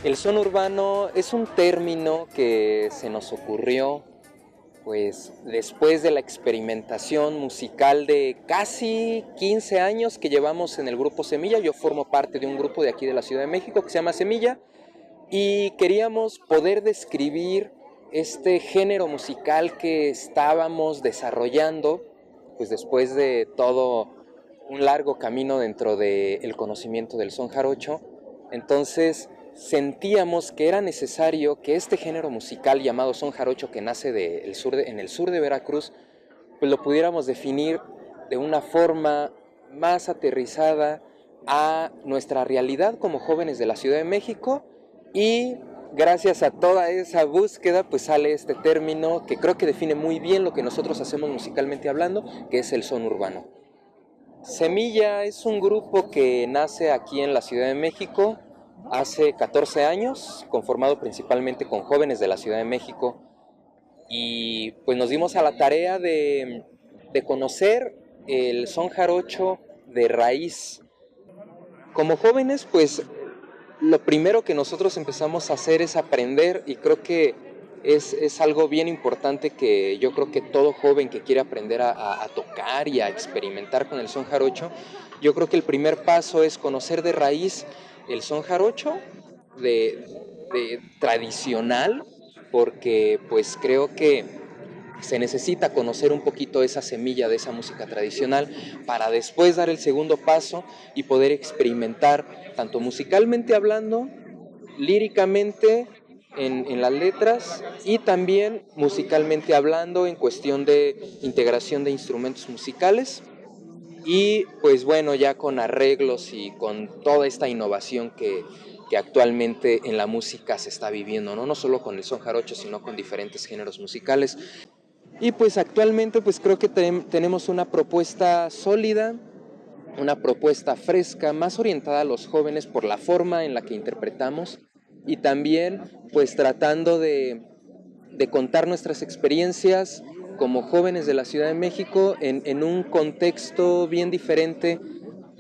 El son urbano es un término que se nos ocurrió pues después de la experimentación musical de casi 15 años que llevamos en el grupo Semilla. Yo formo parte de un grupo de aquí de la Ciudad de México que se llama Semilla y queríamos poder describir este género musical que estábamos desarrollando pues después de todo un largo camino dentro del conocimiento del son jarocho. Entonces sentíamos que era necesario que este género musical llamado son jarocho, que nace en el sur de Veracruz, pues lo pudiéramos definir de una forma más aterrizada a nuestra realidad como jóvenes de la Ciudad de México. Y gracias a toda esa búsqueda pues sale este término que creo que define muy bien lo que nosotros hacemos musicalmente hablando, que es el son urbano. Semilla es un grupo que nace aquí en la Ciudad de México hace 14 años, conformado principalmente con jóvenes de la Ciudad de México, y pues nos dimos a la tarea de conocer el son jarocho de raíz. Como jóvenes, pues lo primero que nosotros empezamos a hacer es aprender, y creo que es algo bien importante que yo creo que todo joven que quiere aprender a tocar y a experimentar con el son jarocho, yo creo que el primer paso es conocer de raíz el son jarocho de, de tradicional, porque pues creo que se necesita conocer un poquito esa semilla de esa música tradicional para después dar el segundo paso y poder experimentar tanto musicalmente hablando, líricamente en las letras y también musicalmente hablando en cuestión de integración de instrumentos musicales y pues bueno, ya con arreglos y con toda esta innovación que actualmente en la música se está viviendo, ¿no? No solo con el son jarocho, sino con diferentes géneros musicales. Y pues actualmente pues creo que tenemos una propuesta sólida, una propuesta fresca, más orientada a los jóvenes por la forma en la que interpretamos y también pues tratando de contar nuestras experiencias como jóvenes de la Ciudad de México en un contexto bien diferente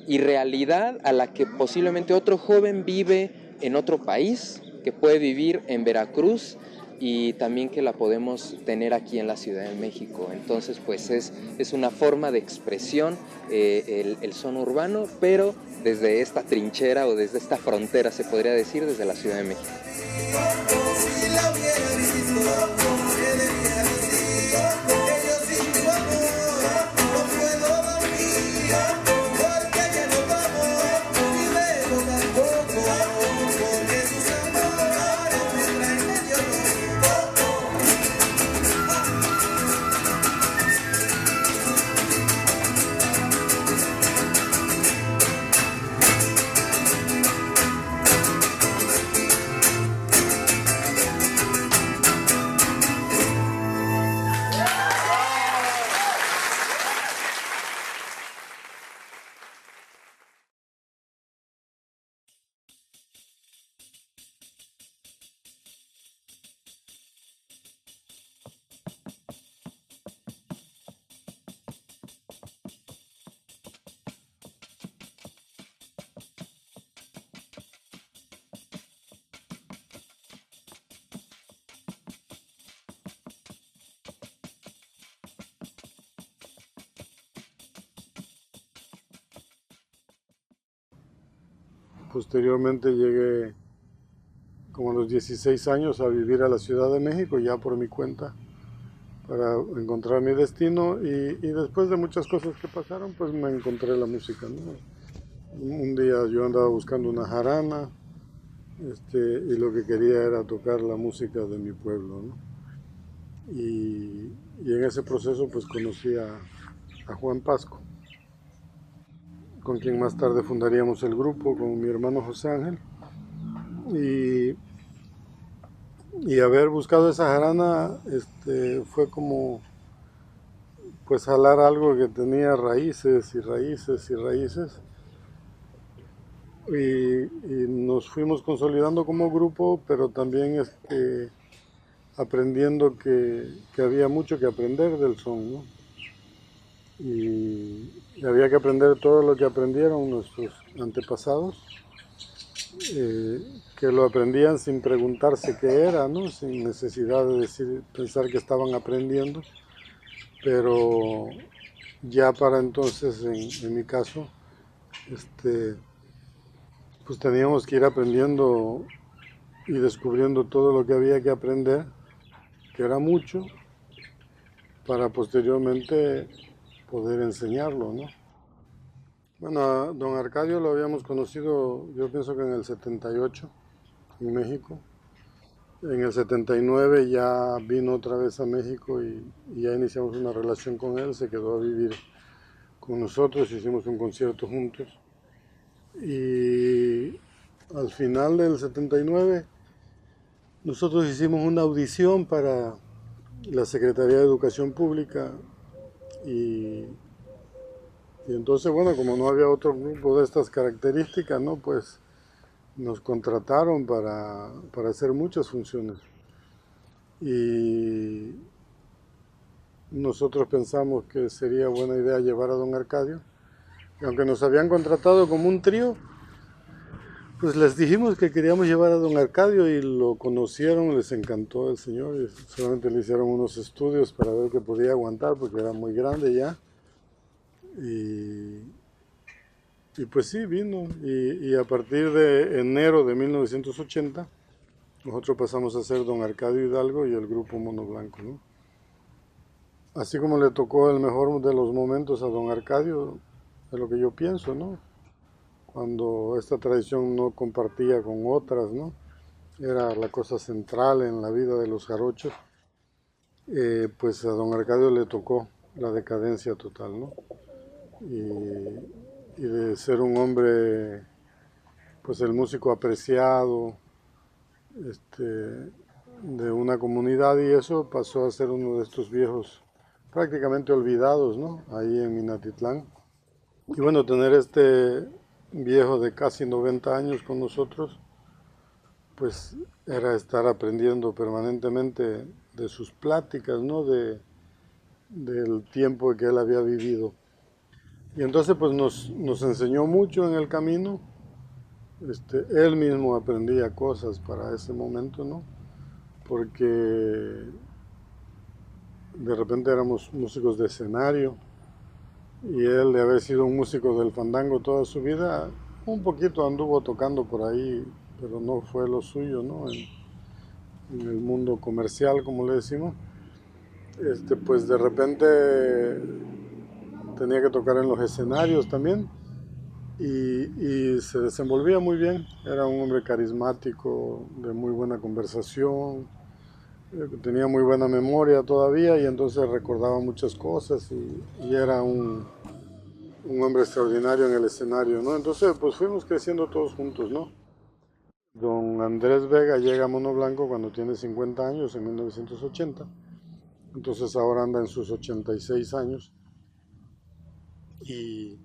y realidad a la que posiblemente otro joven vive en otro país, que puede vivir en Veracruz y también que la podemos tener aquí en la Ciudad de México. Entonces pues es una forma de expresión el son urbano, pero desde esta trinchera o desde esta frontera se podría decir, desde la Ciudad de México. Posteriormente llegué como a los 16 años a vivir a la Ciudad de México ya por mi cuenta para encontrar mi destino y después de muchas cosas que pasaron pues me encontré la música, ¿no? Un día yo andaba buscando una jarana y lo que quería era tocar la música de mi pueblo, ¿no? Y en ese proceso pues conocí a Juan Pasco, con quien más tarde fundaríamos el grupo con mi hermano José Ángel. Y, y haber buscado esa jarana fue como pues jalar algo que tenía raíces y raíces y raíces. Y nos fuimos consolidando como grupo, pero también aprendiendo que había mucho que aprender del son, ¿no? Y había que aprender todo lo que aprendieron nuestros antepasados, que lo aprendían sin preguntarse qué era, ¿no? Sin necesidad de decir, pensar que estaban aprendiendo, pero ya para entonces, en mi caso, este, pues teníamos que ir aprendiendo y descubriendo todo lo que había que aprender, que era mucho, para posteriormente poder enseñarlo, ¿no? Bueno, a don Arcadio lo habíamos conocido, yo pienso que en el 78, en México. En el 79 ya vino otra vez a México y ya iniciamos una relación con él, se quedó a vivir con nosotros, hicimos un concierto juntos. Y al final del 79 nosotros hicimos una audición para la Secretaría de Educación Pública y, y entonces, bueno, como no había otro grupo de estas características, ¿no? Pues nos contrataron para hacer muchas funciones. Y nosotros pensamos que sería buena idea llevar a don Arcadio. Y aunque nos habían contratado como un trío, pues les dijimos que queríamos llevar a don Arcadio y lo conocieron, les encantó el señor y solamente le hicieron unos estudios para ver que podía aguantar porque era muy grande ya. Y, y pues sí, vino. Y a partir de enero de 1980, nosotros pasamos a ser don Arcadio Hidalgo y el grupo Mono Blanco, ¿no? Así como le tocó el mejor de los momentos a don Arcadio, es lo que yo pienso, ¿no? Cuando esta tradición no compartía con otras, ¿no? Era la cosa central en la vida de los jarochos, pues a don Arcadio le tocó la decadencia total, ¿no? Y de ser un hombre, pues el músico apreciado, de una comunidad y eso pasó a ser uno de estos viejos prácticamente olvidados, ¿no? Ahí en Minatitlán. Y bueno, tener este viejo de casi 90 años con nosotros, pues era estar aprendiendo permanentemente de sus pláticas, ¿no? Del tiempo que él había vivido. Y entonces pues nos enseñó mucho en el camino. Él mismo aprendía cosas para ese momento, ¿no? Porque de repente éramos músicos de escenario y él, de haber sido un músico del fandango toda su vida, un poquito anduvo tocando por ahí, pero no fue lo suyo, ¿no? En el mundo comercial, como le decimos. Pues de repente tenía que tocar en los escenarios también y se desenvolvía muy bien. Era un hombre carismático, de muy buena conversación, tenía muy buena memoria todavía y entonces recordaba muchas cosas y era un hombre extraordinario en el escenario, ¿no? Entonces, pues fuimos creciendo todos juntos, ¿no? Don Andrés Vega llega a Mono Blanco cuando tiene 50 años, en 1980. Entonces ahora anda en sus 86 años. Y,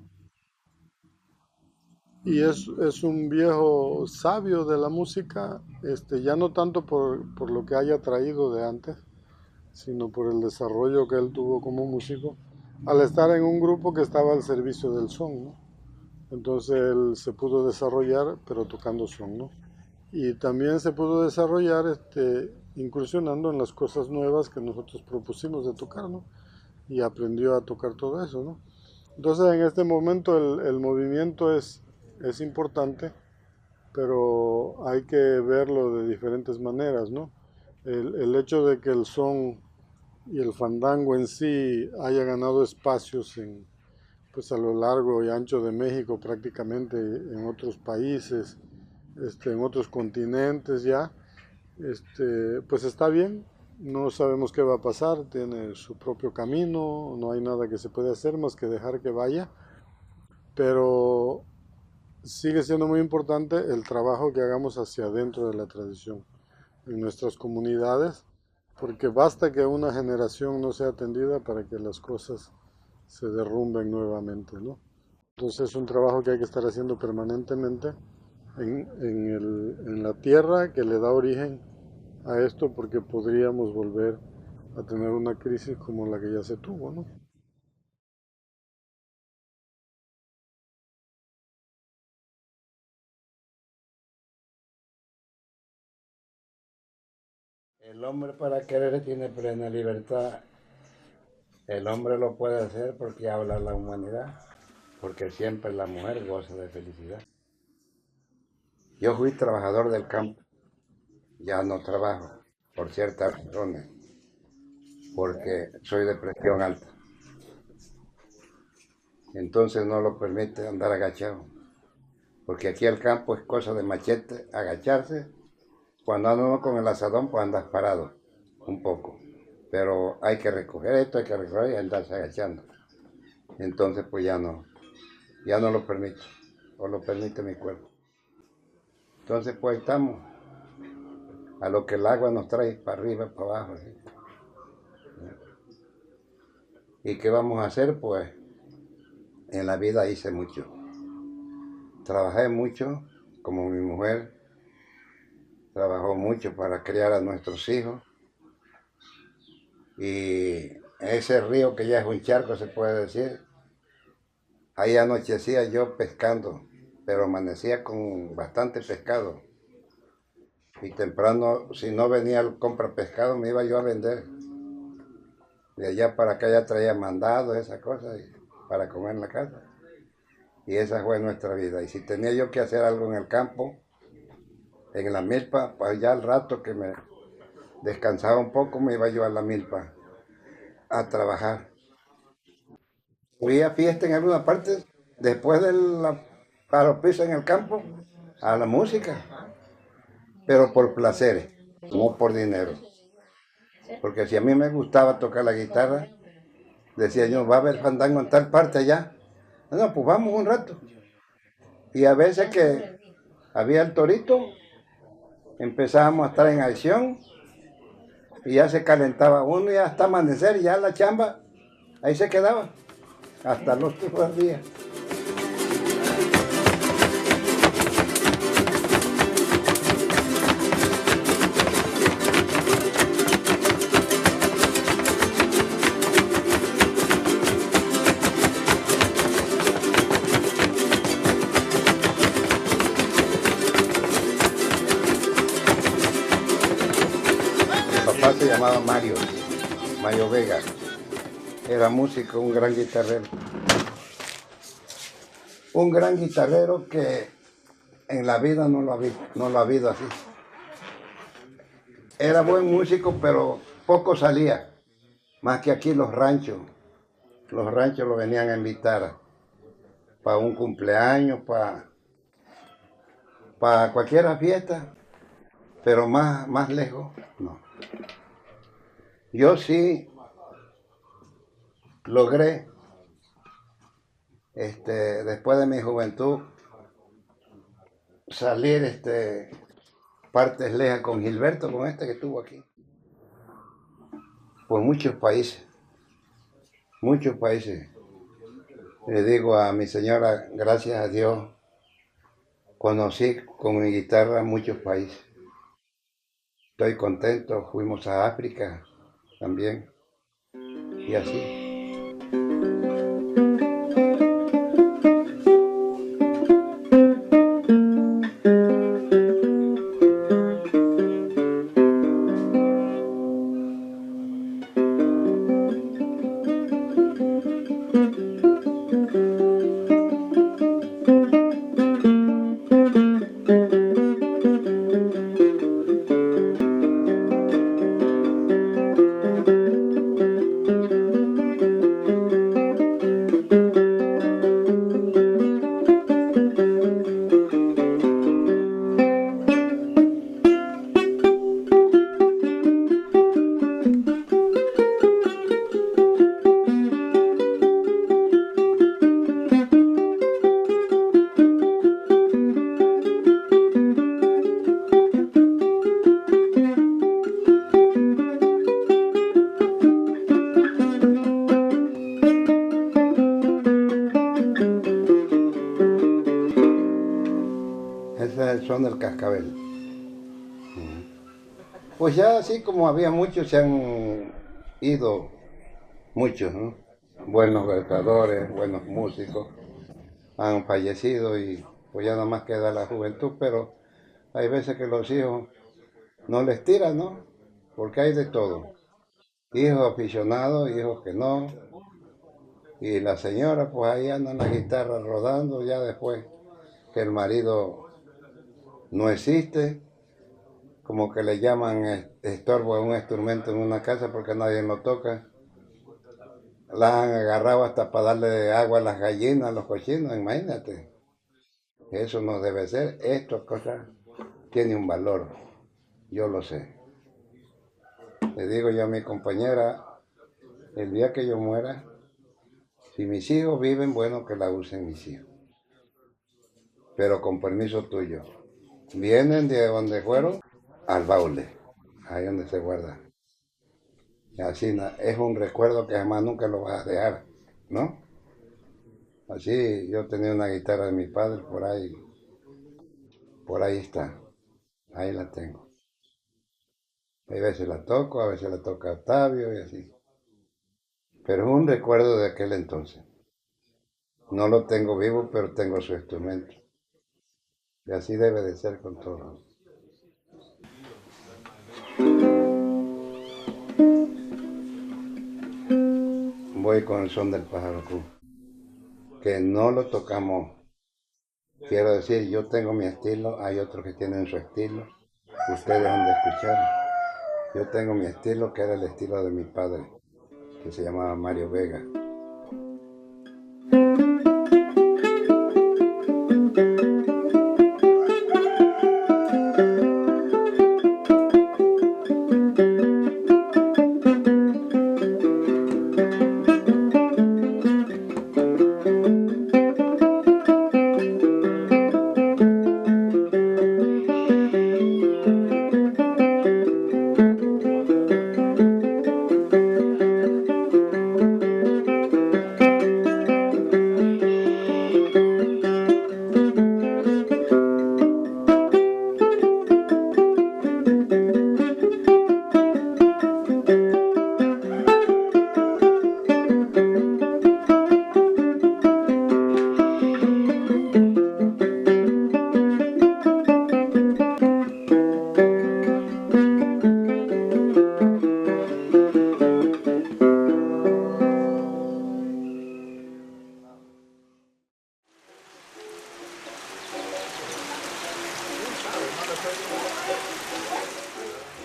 y es un viejo sabio de la música, ya no tanto por lo que haya traído de antes, sino por el desarrollo que él tuvo como músico, al estar en un grupo que estaba al servicio del son, ¿no? Entonces él se pudo desarrollar, pero tocando son, ¿no? Y también se pudo desarrollar incursionando en las cosas nuevas que nosotros propusimos de tocar, ¿no? Y aprendió a tocar todo eso, ¿no? Entonces en este momento el movimiento es importante, pero hay que verlo de diferentes maneras, ¿no? El hecho de que el son y el fandango en sí haya ganado espacios pues a lo largo y ancho de México, prácticamente en otros países, en otros continentes ya, pues está bien. No sabemos qué va a pasar, tiene su propio camino, no hay nada que se pueda hacer más que dejar que vaya, pero sigue siendo muy importante el trabajo que hagamos hacia adentro de la tradición, en nuestras comunidades, porque basta que una generación no sea atendida para que las cosas se derrumben nuevamente, ¿no? Entonces es un trabajo que hay que estar haciendo permanentemente en la tierra que le da origen a esto, porque podríamos volver a tener una crisis como la que ya se tuvo, ¿no? El hombre para querer tiene plena libertad. El hombre lo puede hacer porque habla la humanidad, porque siempre la mujer goza de felicidad. Yo fui trabajador del campo, ya no trabajo por ciertas razones, porque soy de presión alta. Entonces no lo permite andar agachado, porque aquí el campo es cosa de machete, agacharse. Cuando anda uno con el asadón, pues andas parado un poco. Pero hay que recoger esto, hay que recoger y andarse agachando. Entonces pues ya no lo permito, o lo permite mi cuerpo. Entonces pues estamos a lo que el agua nos trae para arriba, para abajo. ¿Sí? ¿Y qué vamos a hacer? Pues en la vida hice mucho. Trabajé mucho, como mi mujer trabajó mucho para criar a nuestros hijos. Y ese río que ya es un charco, se puede decir, ahí anochecía yo pescando, pero amanecía con bastante pescado. Y temprano, si no venía el compra pescado, me iba yo a vender. De allá para acá ya traía mandado, esas cosas, para comer en la casa. Y esa fue nuestra vida. Y si tenía yo que hacer algo en el campo, en la milpa, pues ya al rato que me descansaba un poco, me iba yo a la milpa a trabajar. Fui a fiesta en alguna parte, después de la paropisa en el campo, a la música, pero por placer, no por dinero. Porque si a mí me gustaba tocar la guitarra, decía yo, va a haber fandango en tal parte allá. No, pues vamos un rato. Y a veces que había el torito, empezábamos a estar en acción y ya se calentaba uno y hasta amanecer, ya la chamba, ahí se quedaba, hasta los últimos días. Mi papá se llamaba Mario Vega, era músico, un gran guitarrero. Un gran guitarrero que en la vida no lo ha habido así. Era buen músico, pero poco salía, más que aquí los ranchos. Los ranchos lo venían a invitar para un cumpleaños, para cualquier fiesta, pero más lejos, no. Yo sí logré, después de mi juventud, salir partes lejas con Gilberto, con este que estuvo aquí, por muchos países, muchos países. Le digo a mi señora, gracias a Dios, conocí con mi guitarra muchos países. Estoy contento, fuimos a África también, y así. Ese es el son del cascabel. Pues ya así como había muchos, se han ido muchos, ¿no? Buenos cantadores, buenos músicos, han fallecido y pues ya nada más queda la juventud, pero hay veces que los hijos no les tiran, ¿no? porque hay de todo. Hijos aficionados, hijos que no. Y la señora pues ahí anda en la guitarra rodando ya después que el marido no existe, como que le llaman estorbo a un instrumento en una casa porque nadie lo toca. Las han agarrado hasta para darle agua a las gallinas, a los cochinos, imagínate. Eso no debe ser, esto cosa tiene un valor, yo lo sé. Le digo yo a mi compañera, el día que yo muera, si mis hijos viven, bueno, que la usen mis hijos. Pero con permiso tuyo. Vienen de donde fueron al baule, ahí donde se guarda. Y así es un recuerdo que jamás nunca lo vas a dejar, ¿no? Así yo tenía una guitarra de mi padre por ahí está, ahí la tengo. A veces la toco, a veces la toca Octavio y así. Pero es un recuerdo de aquel entonces. No lo tengo vivo, pero tengo su instrumento. Y así debe de ser con todo. Voy con el son del pájaro Q, que no lo tocamos. Quiero decir, yo tengo mi estilo, hay otros que tienen su estilo. Ustedes han de escuchar. Yo tengo mi estilo, que era el estilo de mi padre, que se llamaba Mario Vega.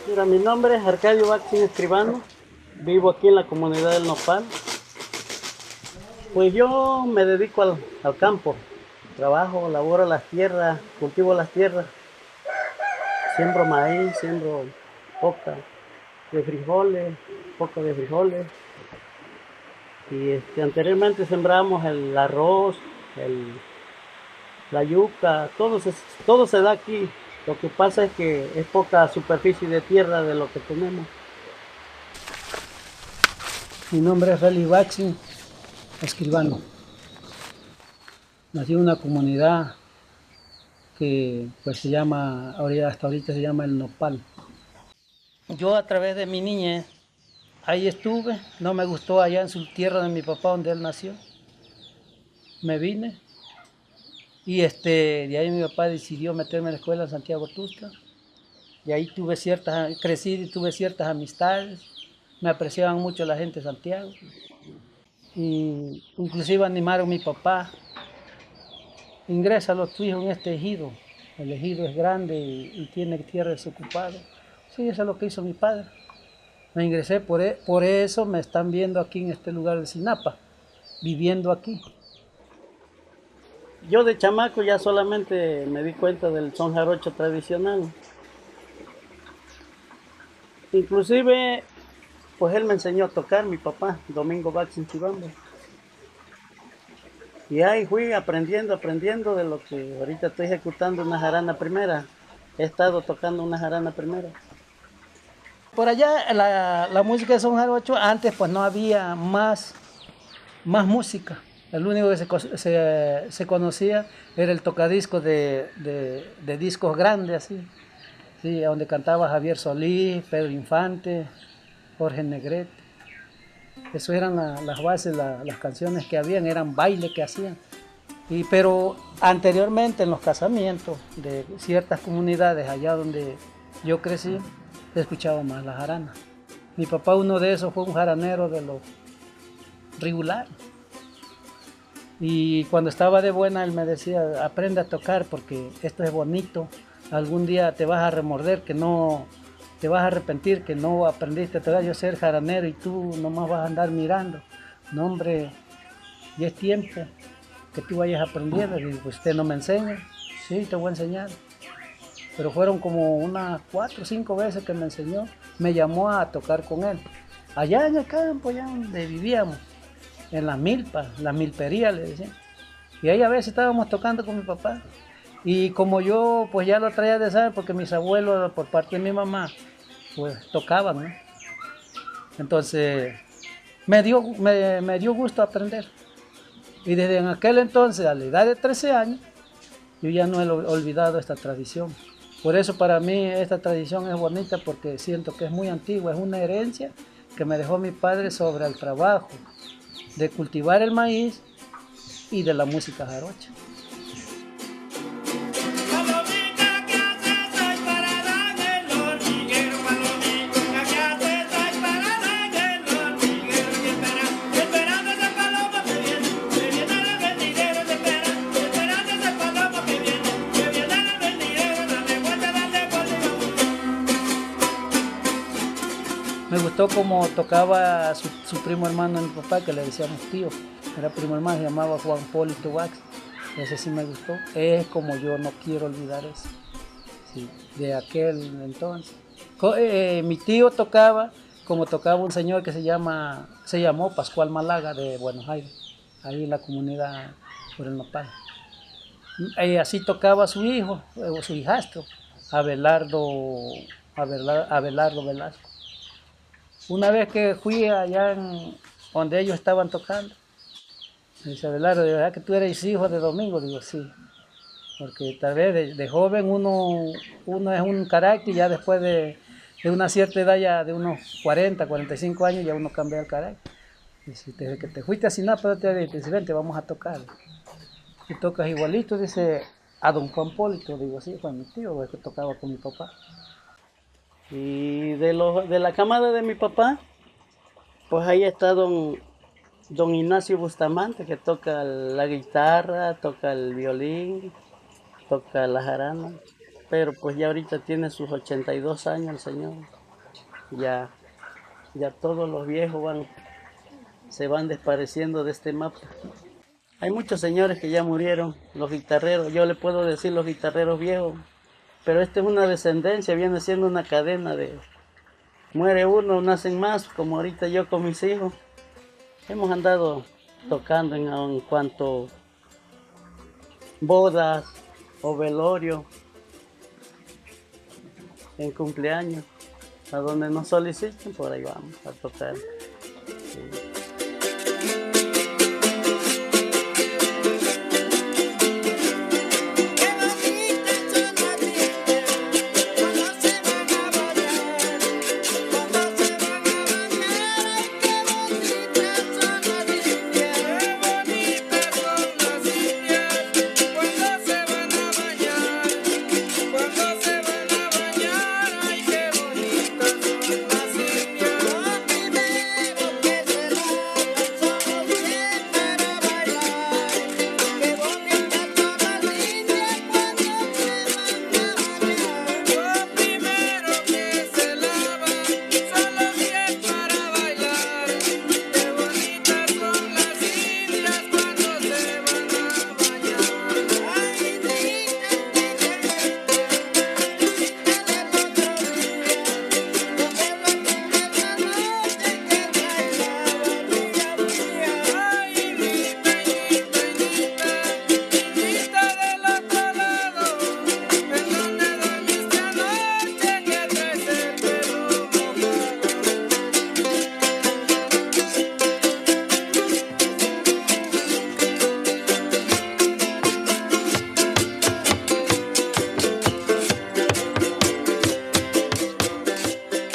Mira, mi nombre es Arcadio Baxin Escribano, vivo aquí en la comunidad del Nopal. Pues yo me dedico al campo, trabajo, laboro las tierras, cultivo las tierras, siembro maíz, siembro poca de frijoles, y anteriormente sembramos el arroz, la yuca, todo se da aquí. Lo que pasa es que es poca superficie de tierra de lo que tenemos. Mi nombre es Rally Baxin Escribano. Nací en una comunidad que pues se llama, hasta ahorita se llama El Nopal. Yo a través de mi niñez, ahí estuve, no me gustó allá en su tierra de mi papá donde él nació. Me vine. Y de ahí mi papá decidió meterme en la escuela en Santiago Tuxtla. Y ahí crecí y tuve ciertas amistades. Me apreciaban mucho la gente de Santiago. Y inclusive animaron a mi papá. Ingresa a los hijos en este ejido. El ejido es grande y tiene tierra desocupada. Sí, eso es lo que hizo mi padre. Me ingresé, por eso me están viendo aquí en este lugar de Sinapa, viviendo aquí. Yo de chamaco ya solamente me di cuenta del son jarocho tradicional. Inclusive, pues él me enseñó a tocar, mi papá, Domingo Baxin Chibambo. Y ahí fui aprendiendo de lo que ahorita estoy ejecutando una jarana primera. He estado tocando una jarana primera. Por allá la música de son jarocho, antes pues no había más música. El único que se conocía era el tocadiscos de discos grandes, así, sí, donde cantaba Javier Solís, Pedro Infante, Jorge Negrete. Eso eran las bases, las canciones que habían, eran bailes que hacían. Pero anteriormente en los casamientos de ciertas comunidades allá donde yo crecí, escuchaba más la jarana. Mi papá, uno de esos, fue un jaranero de los regular. Y cuando estaba de buena, él me decía, aprende a tocar porque esto es bonito. Algún día te vas a remorder, que no te vas a arrepentir, que no aprendiste a tocar. Yo ser jaranero y tú nomás vas a andar mirando. No, hombre, ya es tiempo que tú vayas aprendiendo. Y pues usted no me enseña. Sí, te voy a enseñar. Pero fueron como unas 4 o 5 veces que me enseñó. Me llamó a tocar con él. Allá en el campo, allá donde vivíamos. En las milpas, la milpería le decían. Y ahí a veces estábamos tocando con mi papá. Y como yo pues ya lo traía de saber, porque mis abuelos por parte de mi mamá pues tocaban, ¿no? Entonces me dio gusto aprender. Y desde en aquel entonces, a la edad de 13 años, yo ya no he olvidado esta tradición. Por eso para mí esta tradición es bonita, porque siento que es muy antigua, es una herencia que me dejó mi padre sobre el trabajo de cultivar el maíz y de la música jarocha. Me gustó como tocaba su primo hermano de mi papá, que le decíamos tío. Era primo hermano, se llamaba Juan Polito Wax. Ese sí me gustó. Es como yo no quiero olvidar eso. Sí, de aquel entonces. Mi tío tocaba, como tocaba un señor que se llamó Pascual Malaga de Buenos Aires, ahí en la comunidad por el Nopal. Y así tocaba su hijo, o su hijastro, Abelardo Velasco. Una vez que fui allá donde ellos estaban tocando, me dice Abelardo, ¿de verdad que tú eres hijo de Domingo? Digo, sí, porque tal vez de joven uno es un carácter y ya después de una cierta edad, ya de unos 40, 45 años, ya uno cambia el carácter. Dice, desde que te fuiste así, nada, pero te dice, vente, vamos a tocar. Y tocas igualito, dice, a don Juan Polito. Digo, sí, fue mi tío, que tocaba con mi papá. Y de la camada de mi papá, pues ahí está don Ignacio Bustamante, que toca la guitarra, toca el violín, toca la jarana. Pero pues ya ahorita tiene sus 82 años el señor. Ya todos los viejos se van desapareciendo de este mapa. Hay muchos señores que ya murieron, los guitarreros, yo le puedo decir los guitarreros viejos, pero esta es una descendencia, viene siendo una cadena de... Muere uno, nacen más, como ahorita yo con mis hijos. Hemos andado tocando en cuanto bodas o velorio, en cumpleaños, a donde nos soliciten, por ahí vamos a tocar. Sí.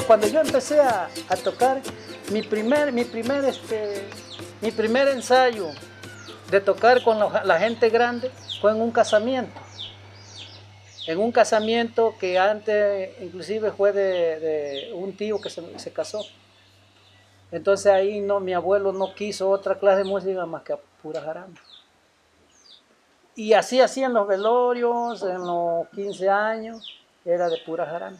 Cuando yo empecé a tocar, mi primer ensayo de tocar con la gente grande fue en un casamiento. en un casamiento que antes inclusive fue de un tío que se casó. Entonces ahí no, mi abuelo no quiso otra clase de música más que a pura jarana. Y así en los velorios, en los 15 años, era de pura jarana.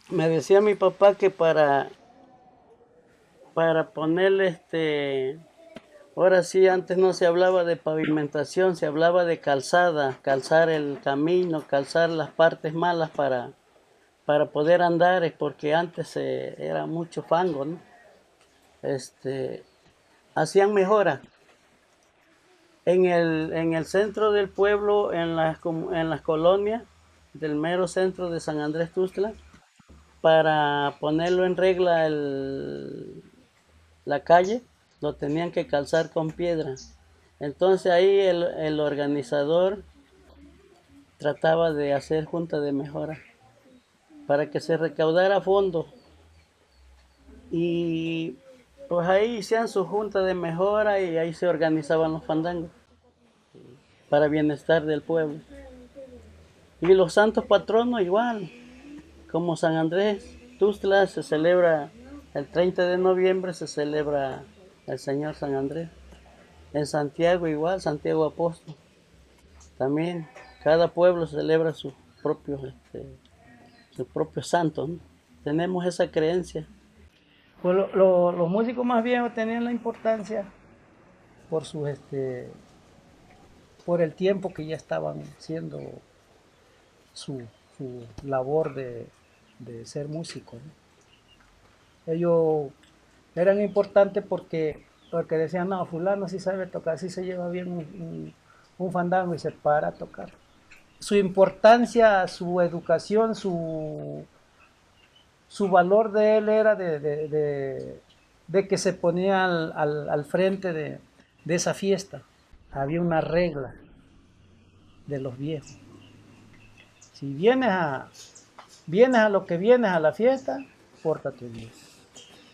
Me decía mi papá que para ponerle ahora sí, antes no se hablaba de pavimentación, se hablaba de calzada, calzar el camino, calzar las partes malas para poder andar, es porque antes era mucho fango, ¿no? Hacían mejoras. En el centro del pueblo, en las colonias del mero centro de San Andrés Tuxtla, para ponerlo en regla la calle, lo tenían que calzar con piedra. Entonces ahí el organizador trataba de hacer junta de mejora para que se recaudara fondos. Y pues ahí hacían su junta de mejora y ahí se organizaban los fandangos para bienestar del pueblo. Y los santos patronos igual, como San Andrés Tuxtla se celebra el 30 de noviembre, se celebra el Señor San Andrés. En Santiago igual, Santiago Apóstol. También cada pueblo celebra sus propios santos, ¿no? Tenemos esa creencia. Pues los músicos más viejos tenían la importancia por por el tiempo que ya estaban haciendo su labor de ser músicos, ¿no? Ellos eran importantes porque decían, no, fulano sí sabe tocar, sí se lleva bien un fandango y se para a tocar. Su importancia, su educación, su valor de él era de que se ponía al frente de esa fiesta. Había una regla de los viejos. Si vienes a lo que vienes a la fiesta, pórtate bien.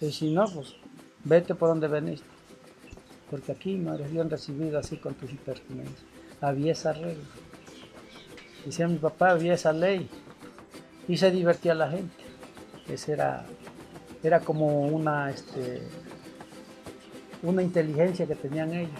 Y si no, pues vete por donde veniste. Porque aquí no eres bien recibido así con tus impertinencias. Había esa regla. Decía mi papá, había esa ley. Y se divertía la gente. Esa era como una inteligencia que tenían ellos.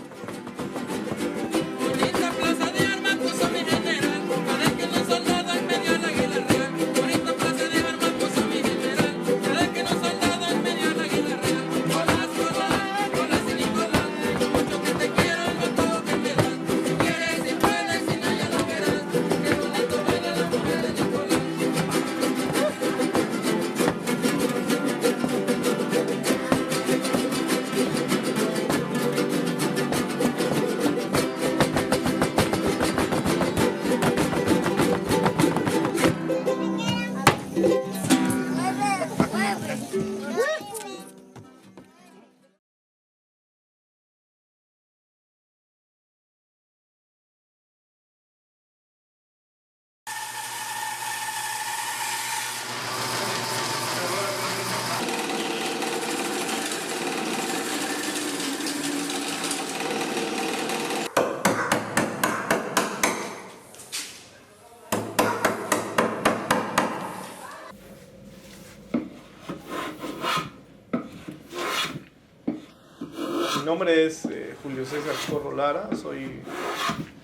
Mi nombre es Julio César Corro Lara, soy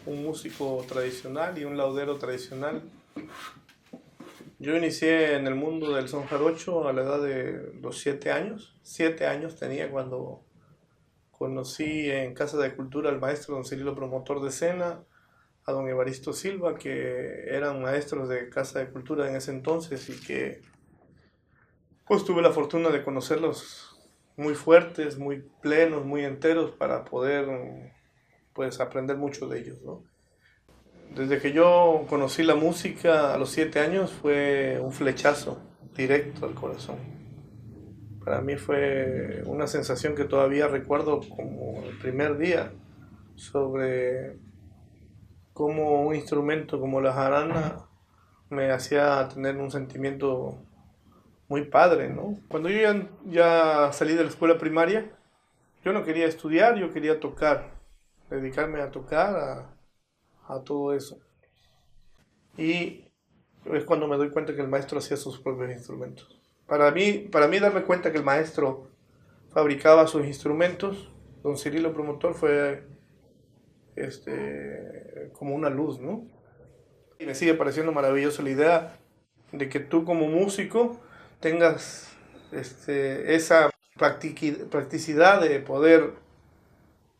un músico tradicional y un laudero tradicional. Yo inicié en el mundo del son jarocho a la edad de los 7 años. 7 años tenía cuando conocí en Casa de Cultura al maestro don Cirilo Promotor de Sena, a don Evaristo Silva, que eran maestros de Casa de Cultura en ese entonces y que pues tuve la fortuna de conocerlos muy fuertes, muy plenos, muy enteros para poder pues aprender mucho de ellos, ¿no? Desde que yo conocí la música a los 7 años fue un flechazo directo al corazón. Para mí fue una sensación que todavía recuerdo como el primer día, sobre cómo un instrumento como la jarana me hacía tener un sentimiento muy padre, ¿no? Cuando yo ya salí de la escuela primaria, yo no quería estudiar, yo quería tocar, dedicarme a tocar, a todo eso. y es cuando me doy cuenta que el maestro hacía sus propios instrumentos. Para mí darme cuenta que el maestro fabricaba sus instrumentos, don Cirilo Promotor, fue como una luz, ¿no? Y me sigue pareciendo maravilloso la idea de que tú como músico tengas esa practicidad de poder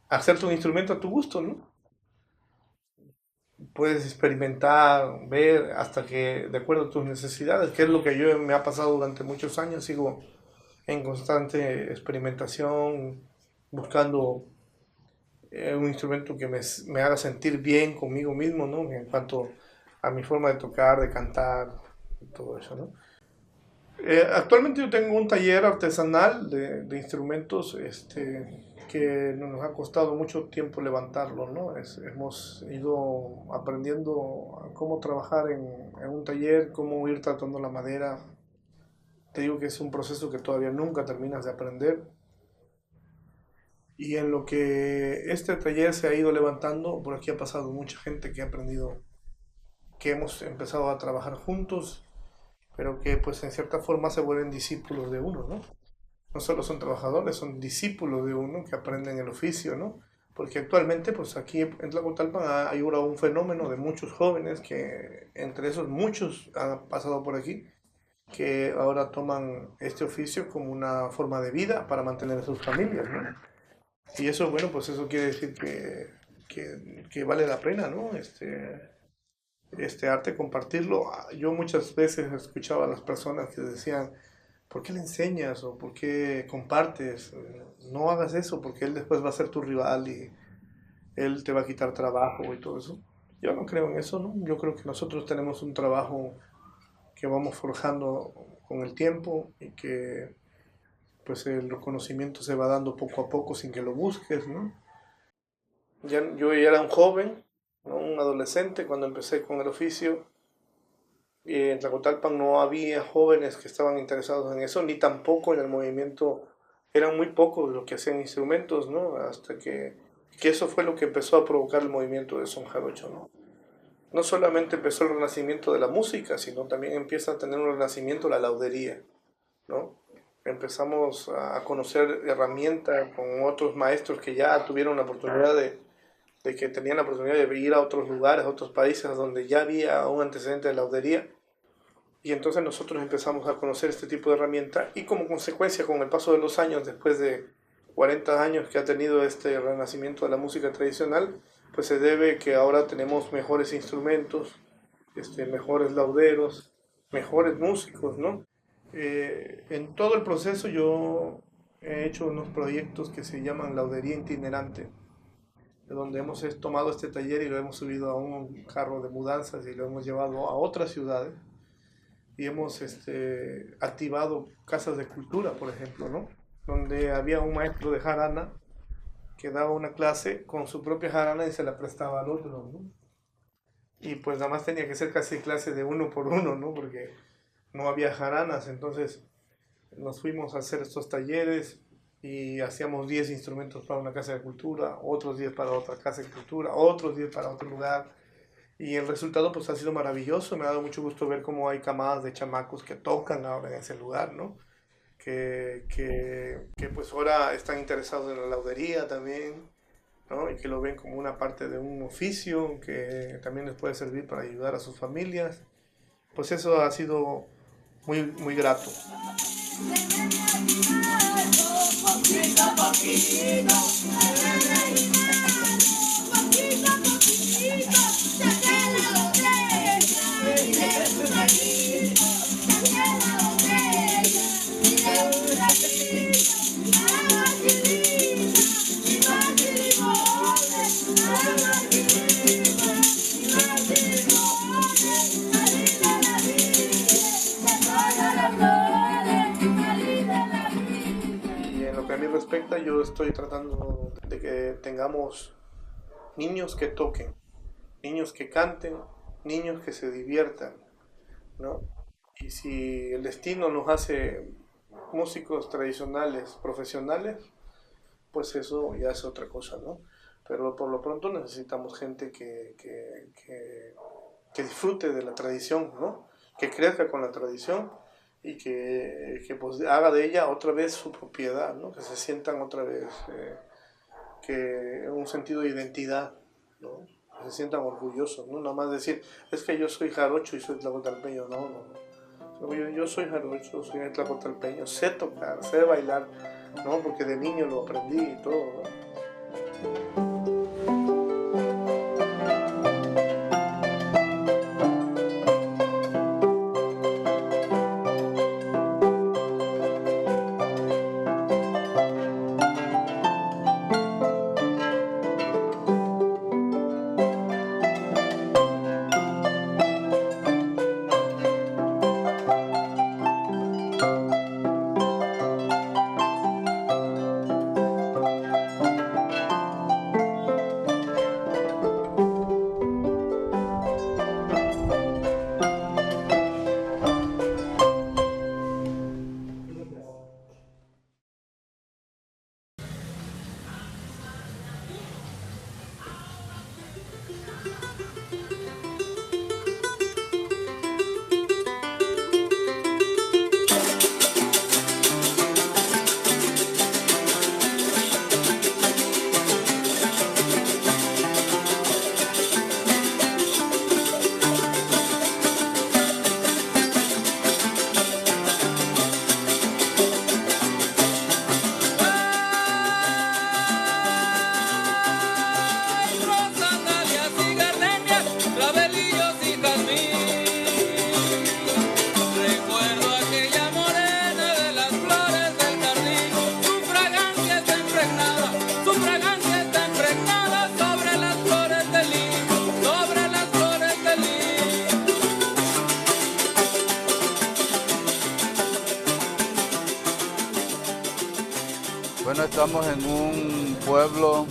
hacer tu instrumento a tu gusto, ¿no? Puedes experimentar, ver hasta que, de acuerdo a tus necesidades, que es lo que yo me ha pasado durante muchos años, sigo en constante experimentación, buscando un instrumento que me haga sentir bien conmigo mismo, ¿no? En cuanto a mi forma de tocar, de cantar, y todo eso, ¿no? Actualmente yo tengo un taller artesanal de instrumentos que nos ha costado mucho tiempo levantarlo, ¿no? Hemos ido aprendiendo a cómo trabajar en un taller, cómo ir tratando la madera. Te digo que es un proceso que todavía nunca terminas de aprender. Y en lo que este taller se ha ido levantando, por aquí ha pasado mucha gente que ha aprendido, que hemos empezado a trabajar juntos, pero que pues en cierta forma se vuelven discípulos de uno, ¿no? No solo son trabajadores, son discípulos de uno que aprenden el oficio, ¿no? Porque actualmente pues aquí en Tlacotalpan hay ahora un fenómeno de muchos jóvenes que entre esos muchos han pasado por aquí, que ahora toman este oficio como una forma de vida para mantener a sus familias, ¿no? Y eso, bueno, pues eso quiere decir que vale la pena, ¿no? Este arte, compartirlo. Yo muchas veces escuchaba a las personas que decían, ¿por qué le enseñas o por qué compartes? No hagas eso porque él después va a ser tu rival y él te va a quitar trabajo y todo eso. Yo no creo en eso, ¿no? Yo creo que nosotros tenemos un trabajo que vamos forjando con el tiempo y que pues el reconocimiento se va dando poco a poco sin que lo busques, ¿no? Yo ya era un joven, ¿no? Un adolescente cuando empecé con el oficio. Y en Tlacotalpan no había jóvenes que estaban interesados en eso, ni tampoco en el movimiento, eran muy pocos los que hacían instrumentos, ¿no? Hasta que eso fue lo que empezó a provocar el movimiento de son jarocho, ¿no? No solamente empezó el renacimiento de la música, sino también empieza a tener un renacimiento la laudería, ¿no? Empezamos a conocer herramientas con otros maestros que ya tuvieron la oportunidad de que tenían la oportunidad de ir a otros lugares, a otros países donde ya había un antecedente de laudería. Y entonces nosotros empezamos a conocer este tipo de herramienta y como consecuencia con el paso de los años, después de 40 años que ha tenido este renacimiento de la música tradicional, pues se debe que ahora tenemos mejores instrumentos, mejores lauderos, mejores músicos, ¿no? En todo el proceso yo he hecho unos proyectos que se llaman Laudería Itinerante, de donde hemos tomado este taller y lo hemos subido a un carro de mudanzas y lo hemos llevado a otras ciudades y hemos activado casas de cultura, por ejemplo, ¿no? Donde había un maestro de jarana que daba una clase con su propia jarana y se la prestaba al otro, ¿no? Y pues nada más tenía que ser casi clase de uno por uno, ¿no? Porque no había jaranas, entonces nos fuimos a hacer estos talleres y hacíamos 10 instrumentos para una casa de cultura, otros 10 para otra casa de cultura, otros 10 para otro lugar. Y el resultado pues ha sido maravilloso, me ha dado mucho gusto ver cómo hay camadas de chamacos que tocan ahora en ese lugar, ¿no? Que pues ahora están interesados en la laudería también, ¿no? Y que lo ven como una parte de un oficio que también les puede servir para ayudar a sus familias. Pues eso ha sido muy, muy grato. Poquito a poquito, poquito a poquito, saqué la botella, y de un ratito, saqué la botella, y de un ratito, agua chilita, y más limones, agua chilita, y más limones, salida la vida, se toda la flores, salida la vida. Y en lo que a mí respecta, yo estoy tratando de que tengamos niños que toquen, niños que canten, niños que se diviertan, ¿no? Y si el destino nos hace músicos tradicionales, profesionales, pues eso ya es otra cosa, ¿no? Pero por lo pronto necesitamos gente que que disfrute de la tradición, ¿no? Que crezca con la tradición y que pues, haga de ella otra vez su propiedad, ¿no? Que se sientan otra vez que un sentido de identidad, ¿no? Que se sientan orgullosos, ¿no? Nada más decir, es que yo soy jarocho y soy tlacotalpeño, no. Yo soy jarocho, soy tlacotalpeño, sé tocar, sé bailar, ¿no? Porque de niño lo aprendí y todo, ¿no? Bueno, estamos en un pueblo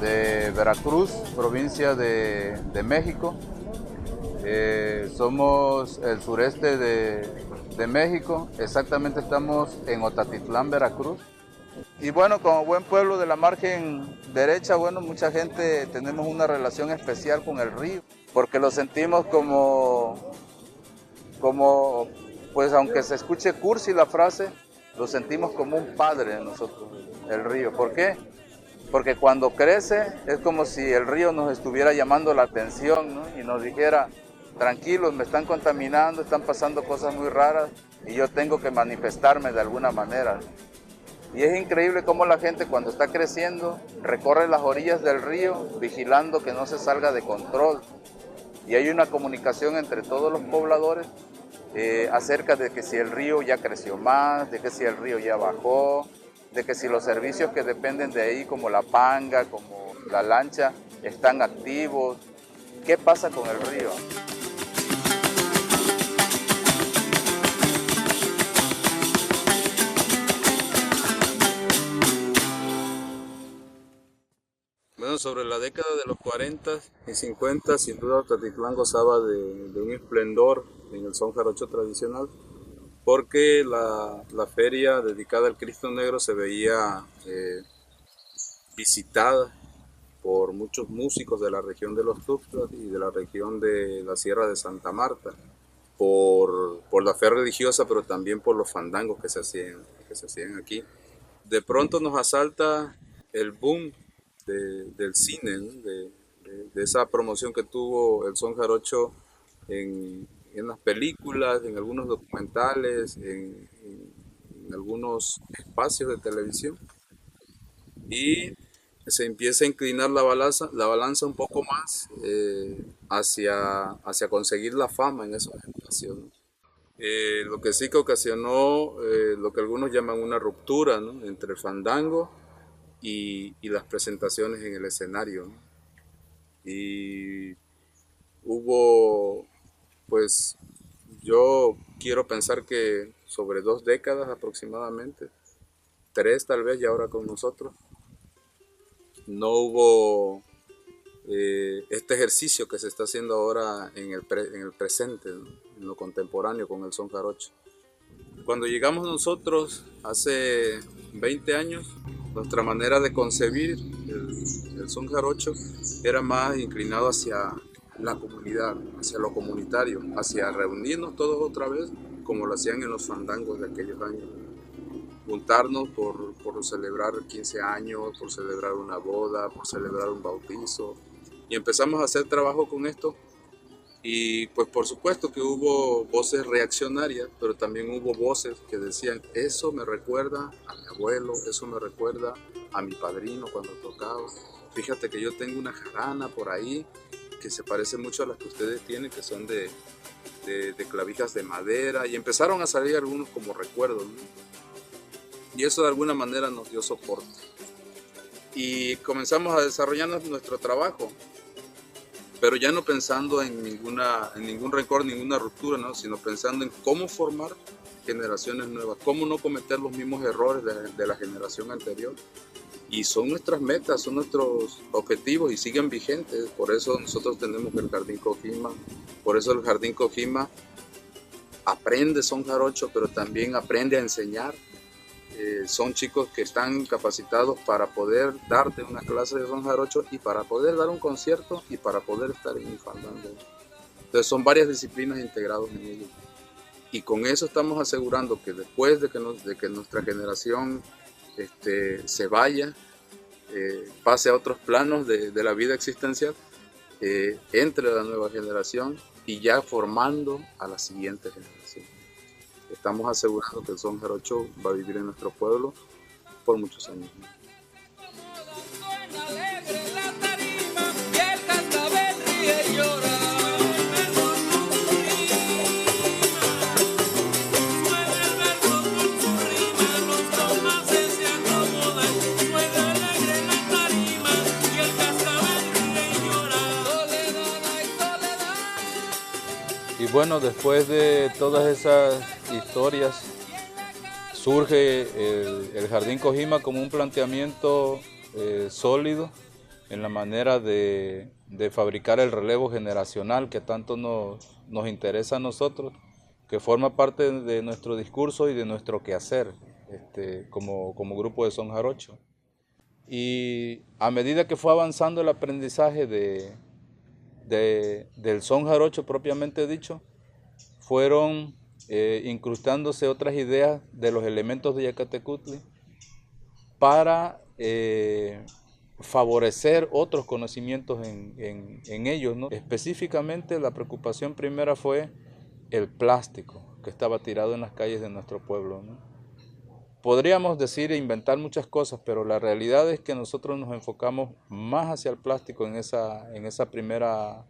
de Veracruz, provincia de México. Somos el sureste de México, exactamente estamos en Otatitlán, Veracruz. Y bueno, como buen pueblo de la margen derecha, bueno, mucha gente tenemos una relación especial con el río, porque lo sentimos como pues aunque se escuche cursi la frase, lo sentimos como un padre de nosotros, el río. ¿Por qué? Porque cuando crece es como si el río nos estuviera llamando la atención, ¿no? Y nos dijera, tranquilos, me están contaminando, están pasando cosas muy raras y yo tengo que manifestarme de alguna manera. Y es increíble cómo la gente cuando está creciendo recorre las orillas del río vigilando que no se salga de control. Y hay una comunicación entre todos los pobladores acerca de que si el río ya creció más, de que si el río ya bajó, de que si los servicios que dependen de ahí, como la panga, como la lancha, están activos. ¿Qué pasa con el río? Bueno, sobre la década de los 40 y 50, sin duda Otatitlán gozaba de un esplendor en el son jarocho tradicional, porque la feria dedicada al Cristo Negro se veía visitada por muchos músicos de la región de los Tuxtlas y de la región de la Sierra de Santa Marta, por la fe religiosa, pero también por los fandangos que se hacían aquí. De pronto nos asalta el boom del cine, ¿no? de esa promoción que tuvo el son jarocho en las películas, en algunos documentales, en algunos espacios de televisión, y se empieza a inclinar la balanza un poco más hacia conseguir la fama en esos espacios, ¿no? Lo que sí que ocasionó lo que algunos llaman una ruptura, ¿no? Entre el fandango y las presentaciones en el escenario, ¿no? Y hubo, pues yo quiero pensar que sobre 2 décadas aproximadamente, 3 tal vez ya ahora con nosotros, no hubo este ejercicio que se está haciendo ahora en el presente, ¿no? En lo contemporáneo con el son jarocho. Cuando llegamos nosotros hace 20 años, nuestra manera de concebir el son jarocho era más inclinado hacia la comunidad, hacia lo comunitario, hacia reunirnos todos otra vez como lo hacían en los fandangos de aquellos años. Juntarnos por celebrar 15 años, por celebrar una boda, por celebrar un bautizo. Y empezamos a hacer trabajo con esto. Y pues por supuesto que hubo voces reaccionarias, pero también hubo voces que decían, eso me recuerda a mi abuelo, eso me recuerda a mi padrino cuando tocaba. Fíjate que yo tengo una jarana por ahí que se parece mucho a las que ustedes tienen, que son de clavijas de madera, y empezaron a salir algunos como recuerdos, ¿no? Y eso de alguna manera nos dio soporte. Y comenzamos a desarrollar nuestro trabajo, pero ya no pensando en ningún rencor, ninguna ruptura, ¿no? Sino pensando en cómo formar generaciones nuevas, cómo no cometer los mismos errores de la generación anterior. Y son nuestras metas, son nuestros objetivos y siguen vigentes. Por eso nosotros tenemos el Jardín Cojima, por eso el Jardín Cojima aprende son jarocho, pero también aprende a enseñar. Son chicos que están capacitados para poder darte una clase de son jarocho y para poder dar un concierto y para poder estar en un fandango. Entonces son varias disciplinas integradas en ellos. Y con eso estamos asegurando que después de que nuestra generación se vaya, pase a otros planos de la vida existencial, entre la nueva generación y ya formando a la siguiente generación. Estamos asegurando que el son jarocho va a vivir en nuestro pueblo por muchos años. Y bueno, después de todas esas historias, surge el Jardín Cojima como un planteamiento sólido en la manera de fabricar el relevo generacional que tanto nos interesa a nosotros, que forma parte de nuestro discurso y de nuestro quehacer como grupo de son jarocho. Y a medida que fue avanzando el aprendizaje del son jarocho propiamente dicho, fueron incrustándose otras ideas de los elementos de Yacatecutli para favorecer otros conocimientos en ellos, ¿no? Específicamente la preocupación primera fue el plástico que estaba tirado en las calles de nuestro pueblo, ¿no? Podríamos decir e inventar muchas cosas, pero la realidad es que nosotros nos enfocamos más hacia el plástico en esa primera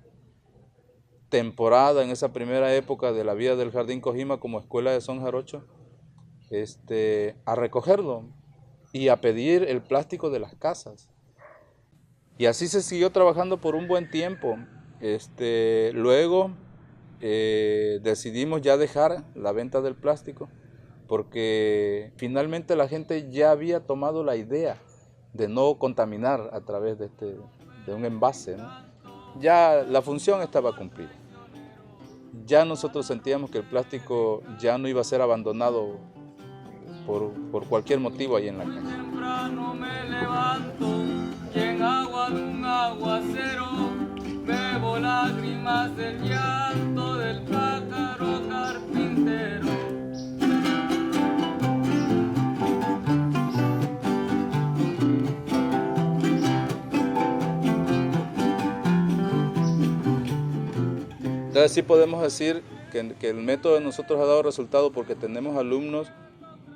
temporada, en esa primera época de la vida del Jardín Cojima como escuela de son jarocho, a recogerlo y a pedir el plástico de las casas. Y así se siguió trabajando por un buen tiempo. Luego decidimos ya dejar la venta del plástico porque finalmente la gente ya había tomado la idea de no contaminar a través de un envase, ¿no? Ya la función estaba cumplida. Ya nosotros sentíamos que el plástico ya no iba a ser abandonado por cualquier motivo ahí en la calle. Temprano me levanto y en agua de un aguacero bebo lágrimas del llanto del pájaro carpintero. Entonces sí podemos decir que el método de nosotros ha dado resultado porque tenemos alumnos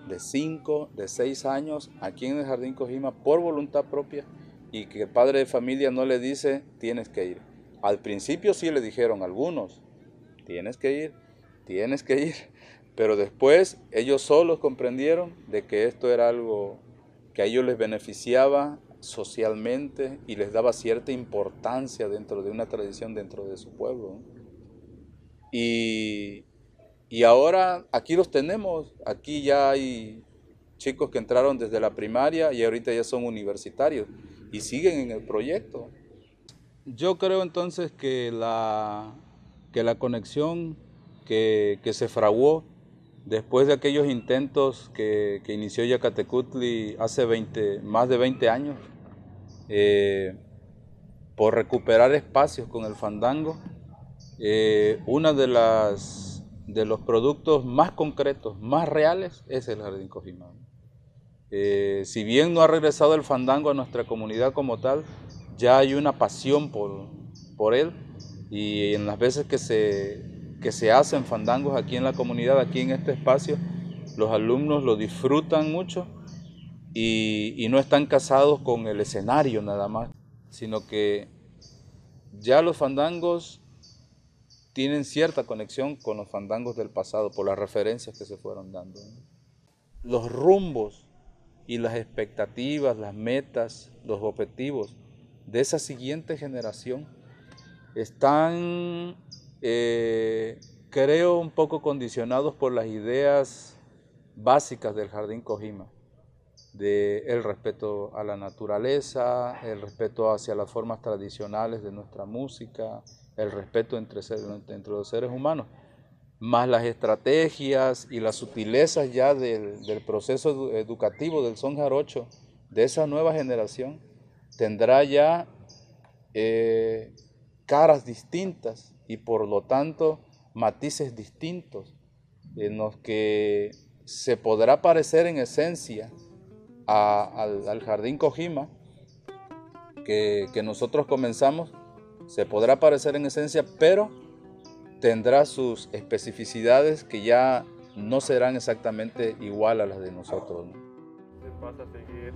de 5, de 6 años aquí en el Jardín Cojima por voluntad propia y que el padre de familia no le dice tienes que ir. Al principio sí le dijeron algunos, tienes que ir, pero después ellos solos comprendieron de que esto era algo que a ellos les beneficiaba socialmente y les daba cierta importancia dentro de una tradición dentro de su pueblo, ¿no? Y ahora aquí los tenemos, aquí ya hay chicos que entraron desde la primaria y ahorita ya son universitarios y siguen en el proyecto. Yo creo entonces que la conexión que se fraguó después de aquellos intentos que inició Yacatecutli hace más de 20 años, por recuperar espacios con el fandango. Uno de los productos más concretos, más reales, es el Jardín Cojima. Si bien no ha regresado el fandango a nuestra comunidad como tal, ya hay una pasión por él, y en las veces que se hacen fandangos aquí en la comunidad, aquí en este espacio, los alumnos lo disfrutan mucho y no están casados con el escenario nada más, sino que ya los fandangos tienen cierta conexión con los fandangos del pasado por las referencias que se fueron dando. Los rumbos y las expectativas, las metas, los objetivos de esa siguiente generación están, creo, un poco condicionados por las ideas básicas del Jardín Cojima, el respeto a la naturaleza, el respeto hacia las formas tradicionales de nuestra música, el respeto entre los seres humanos, más las estrategias y las sutilezas ya del proceso educativo del son jarocho de esa nueva generación, tendrá ya caras distintas y por lo tanto matices distintos en los que se podrá parecer en esencia al Jardín Cojima que nosotros comenzamos, se podrá parecer en esencia, pero tendrá sus especificidades que ya no serán exactamente igual a las de nosotros, ¿no? ¿Vas a seguir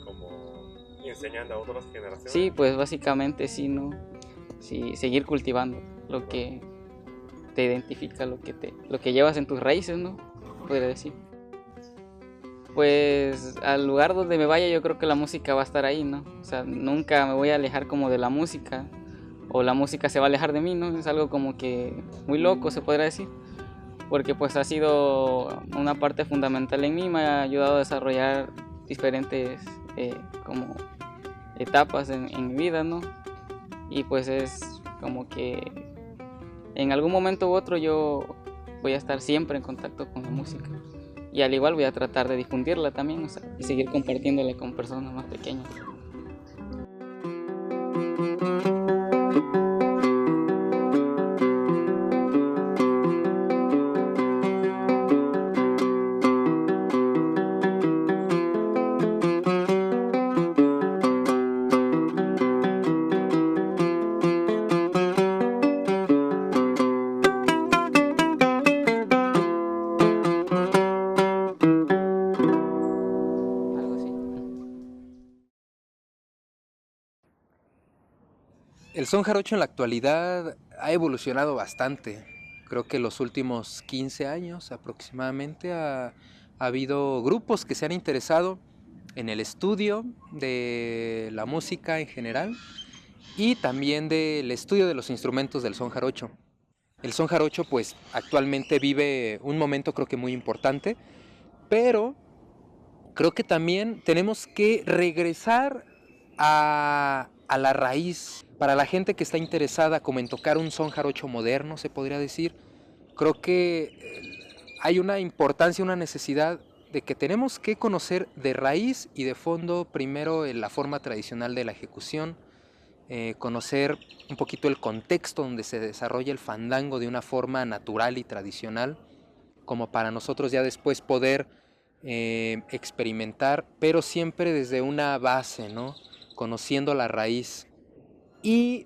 como enseñando a otras generaciones? Sí, pues básicamente sí, ¿no? Sí, seguir cultivando lo que te identifica, lo que llevas en tus raíces, ¿no? Podría decir. Pues al lugar donde me vaya yo creo que la música va a estar ahí, ¿no? O sea, nunca me voy a alejar como de la música, o la música se va a alejar de mí, ¿no? Es algo como que muy loco, se podría decir, porque pues ha sido una parte fundamental en mí, me ha ayudado a desarrollar diferentes como etapas en mi vida, ¿no? Y pues es como que en algún momento u otro yo voy a estar siempre en contacto con la música. Y al igual voy a tratar de difundirla también, o sea, y seguir compartiéndola con personas más pequeñas. El son jarocho en la actualidad ha evolucionado bastante. Creo que en los últimos 15 años aproximadamente ha habido grupos que se han interesado en el estudio de la música en general y también del estudio de los instrumentos del son jarocho. El son jarocho pues actualmente vive un momento creo que muy importante, pero creo que también tenemos que regresar a la raíz. Para la gente que está interesada como en tocar un son jarocho moderno, se podría decir, creo que hay una importancia, una necesidad de que tenemos que conocer de raíz y de fondo primero la forma tradicional de la ejecución, conocer un poquito el contexto donde se desarrolla el fandango de una forma natural y tradicional, como para nosotros ya después poder experimentar, pero siempre desde una base, ¿no? Conociendo la raíz. Y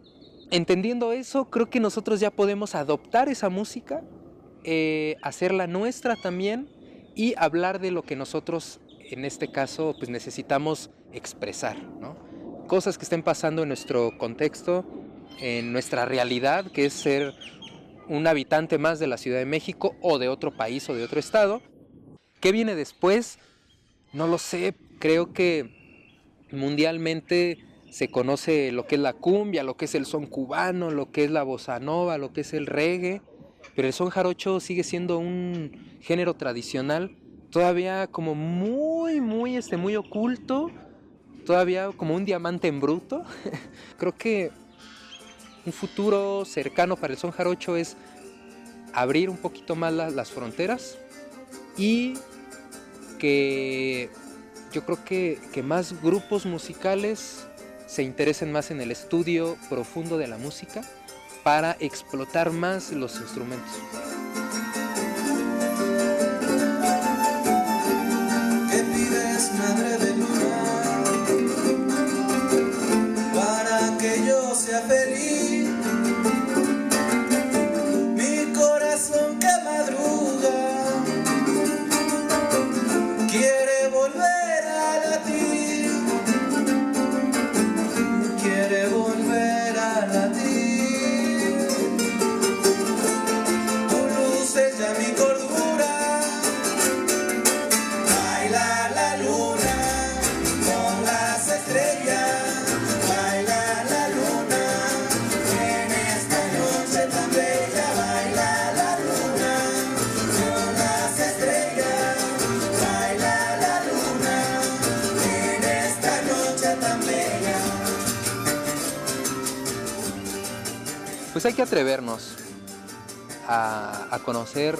entendiendo eso, creo que nosotros ya podemos adoptar esa música, hacerla nuestra también y hablar de lo que nosotros, en este caso, pues necesitamos expresar, ¿no? Cosas que estén pasando en nuestro contexto, en nuestra realidad, que es ser un habitante más de la Ciudad de México o de otro país o de otro estado. ¿Qué viene después? No lo sé, creo que mundialmente se conoce lo que es la cumbia, lo que es el son cubano, lo que es la bossa nova, lo que es el reggae, pero el son jarocho sigue siendo un género tradicional todavía como muy oculto, todavía como un diamante en bruto. Creo que un futuro cercano para el son jarocho es abrir un poquito más las fronteras y que yo creo que más grupos musicales se interesen más en el estudio profundo de la música para explotar más los instrumentos. ¿Qué pides, madre de luna, para que yo sea feliz? Mi corazón que madruga quiere volver a latir, quiere volver a latir. Tu luz ella mi cordura, baila la luna con las estrellas, baila la luna en esta noche tan bella, baila la luna con las estrellas, baila la luna en esta noche tan bella. Pues hay que atrevernos a conocer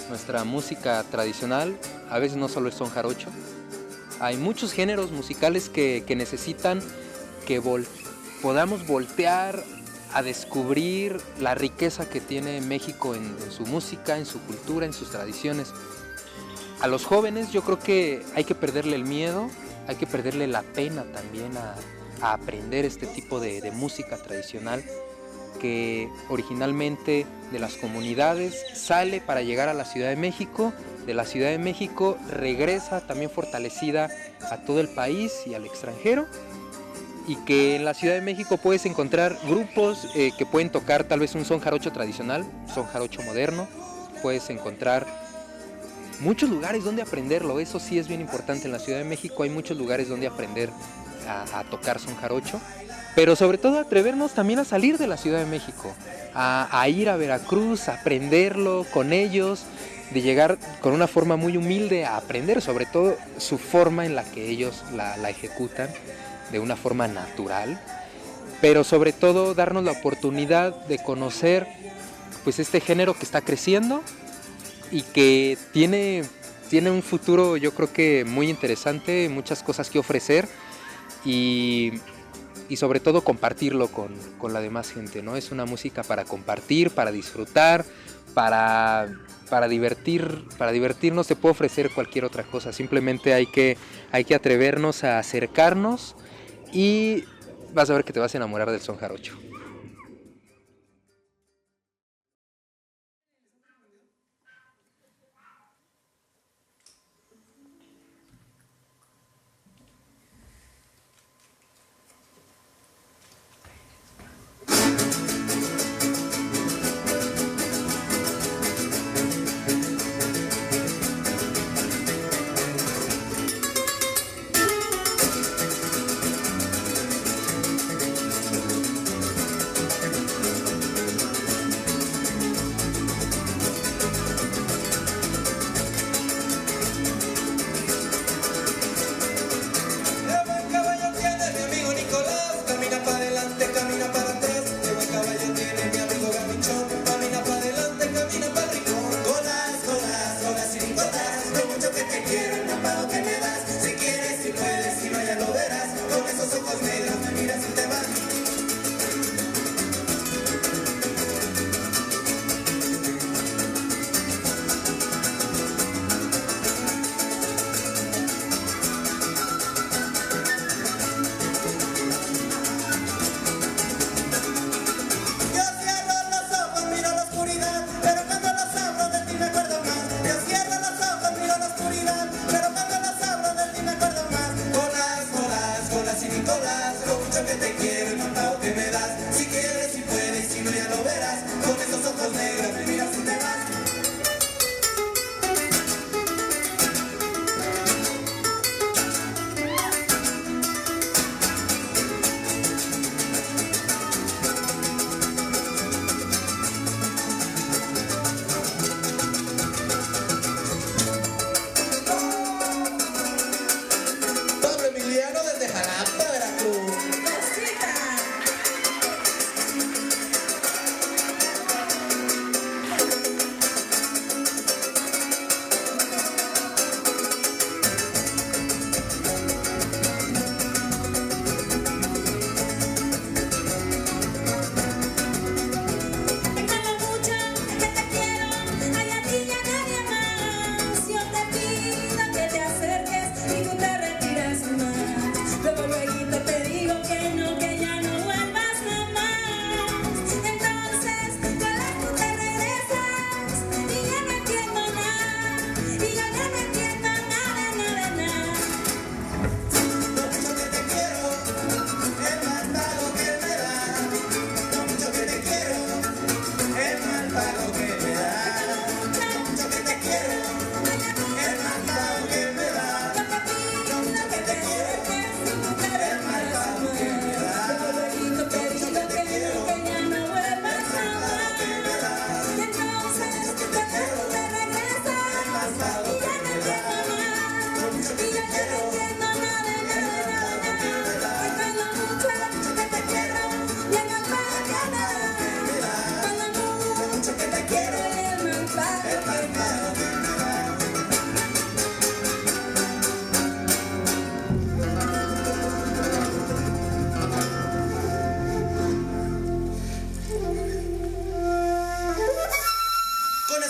nuestra música tradicional. A veces no solo el son jarocho. Hay muchos géneros musicales que necesitan que podamos voltear a descubrir la riqueza que tiene México en su música, en su cultura, en sus tradiciones. A los jóvenes yo creo que hay que perderle el miedo, hay que perderle la pena también a aprender este tipo de música tradicional que originalmente de las comunidades sale para llegar a la Ciudad de México, de la Ciudad de México regresa también fortalecida a todo el país y al extranjero, y que en la Ciudad de México puedes encontrar grupos que pueden tocar tal vez un son jarocho tradicional, son jarocho moderno, puedes encontrar muchos lugares donde aprenderlo. Eso sí es bien importante. En la Ciudad de México hay muchos lugares donde aprender a tocar son jarocho, pero sobre todo atrevernos también a salir de la Ciudad de México, a ir a Veracruz, a aprenderlo con ellos, de llegar con una forma muy humilde a aprender sobre todo su forma en la que ellos la ejecutan de una forma natural, pero sobre todo darnos la oportunidad de conocer pues este género que está creciendo y que tiene un futuro, yo creo que muy interesante, muchas cosas que ofrecer, y sobre todo compartirlo con la demás gente, ¿no? Es una música para compartir, para disfrutar, para divertirnos. Se puede ofrecer cualquier otra cosa, simplemente hay que atrevernos a acercarnos y vas a ver que te vas a enamorar del son jarocho.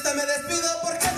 esta me despido porque